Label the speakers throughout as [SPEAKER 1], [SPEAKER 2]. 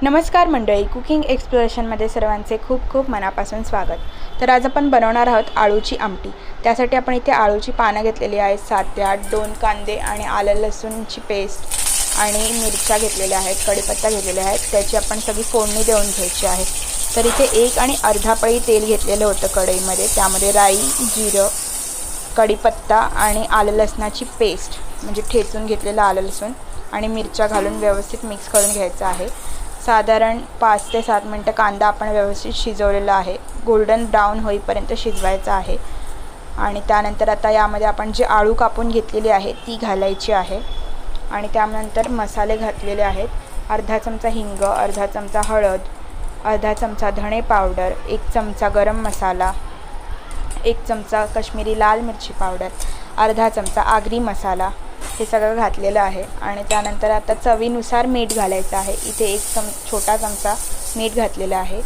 [SPEAKER 1] नमस्कार मंडळी, कुकिंग एक्सप्लोरेशनमध्ये सर्वांचे खूप खूप मनापासून स्वागत। तर आज आपण बनवणार आहोत आळूची आमटी। त्यासाठी आपण इथे आळूची पानं घेतलेली आहेत 7 ते 8, 2 कांदे आणि आलं लसूणची पेस्ट आणि मिरच्या घेतलेल्या आहेत, कढीपत्ता घेतलेला आहे। त्याची आपण सगळी फोडणी देऊन घ्यायची आहे। तर इथे 1 आणि अर्धा पळी तेल घेतलेलं होतं कढईमध्ये। त्यामध्ये राई, जिरं, कढीपत्ता आणि आलं लसणाची पेस्ट म्हणजे ठेचून घेतलेलं आलं लसूण आणि मिरच्या घालून व्यवस्थित मिक्स करून घ्यायचं आहे। साधारण 5 ते 7 मिनिटं कांदा आपण व्यवस्थित शिजवलेला आहे, गोल्डन ब्राउन होईपर्यंत शिजवायचा आहे। आणि त्यानंतर आता यामध्ये आपण जे आळू कापून घेतलेली आहे ती घालायची आहे। आणि त्यानंतर मसाले घातलेले आहेत, अर्धा चमचा हिंग, अर्धा चमचा हळद, अर्धा चमचा धणे पावडर, 1 चमचा गरम मसाला, 1 चमचा काश्मीरी लाल मिरची पावडर, अर्धा चमचा आगरी मसाला, हे सगळं घातलेलं आहे। आणि त्यानंतर आता चवीनुसार मीठ घालायचं आहे। इथे 1 छोटा चमचा मीठ घातलेला आहे।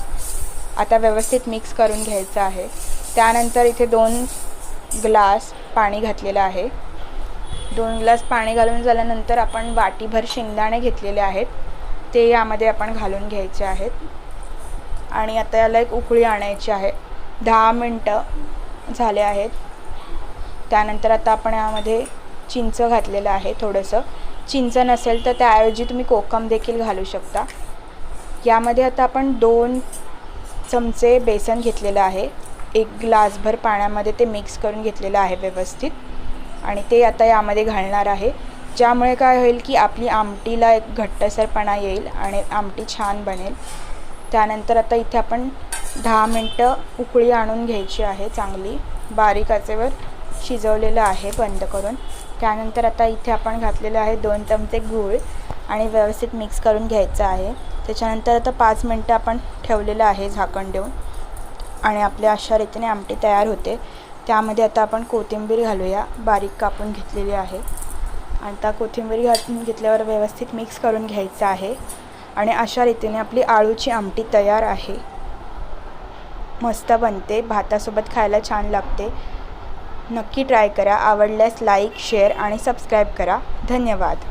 [SPEAKER 1] आता व्यवस्थित मिक्स करून घ्यायचं आहे। त्यानंतर इथे 2 ग्लास पाणी घातलेलं आहे। 2 ग्लास पाणी घालून झाल्यानंतर आपण वाटीभर शेंगदाणे घेतलेले आहेत, ते यामध्ये आपण घालून घ्यायचे आहेत। आणि आता याला एक उकळी आणायची आहे। 10 मिनटं झाले आहेत। त्यानंतर आता आपण यामध्ये चिंच घातलेलं आहे। थोडंसं चिंच नसेल तर त्याऐवजी तुम्ही कोकम देखील घालू शकता। यामध्ये आता आपण 2 चमचे बेसन घेतलेलं आहे। 1 ग्लासभर पाण्यामध्ये ते मिक्स करून घेतलेलं आहे व्यवस्थित, आणि ते आता यामध्ये घालणार आहे। ज्यामुळे काय होईल की आपली आमटीला एक घट्टसरपणा येईल आणि आमटी छान बनेल। त्यानंतर आता इथे आपण 10 मिनटं उकळी आणून घ्यायची आहे, चांगली बारीक आचेवर शिजवलेलं आहे बंद करून। त्यानंतर आता इथे आपण घातलेलं आहे 2 चमचे गूळ आणि व्यवस्थित मिक्स करून घ्यायचं आहे। त्याच्यानंतर आता 5 मिनटं आपण ठेवलेलं आहे झाकण देऊन, आणि आपल्या अशा रीतीने आमटी तयार होते। त्यामध्ये आता आपण कोथिंबीर घालूया, बारीक कापून घेतलेली आहे। आता कोथिंबीर घालून घेतल्यावर व्यवस्थित मिक्स करून घ्यायचं आहे, आणि अशा रीतीने आपली आळूची आमटी तयार आहे। मस्त बनते, भातासोबत खायला छान लागते। नक्की ट्राय करा। आवडल्यास लाईक, शेअर आणि सबस्क्राईब करा। धन्यवाद।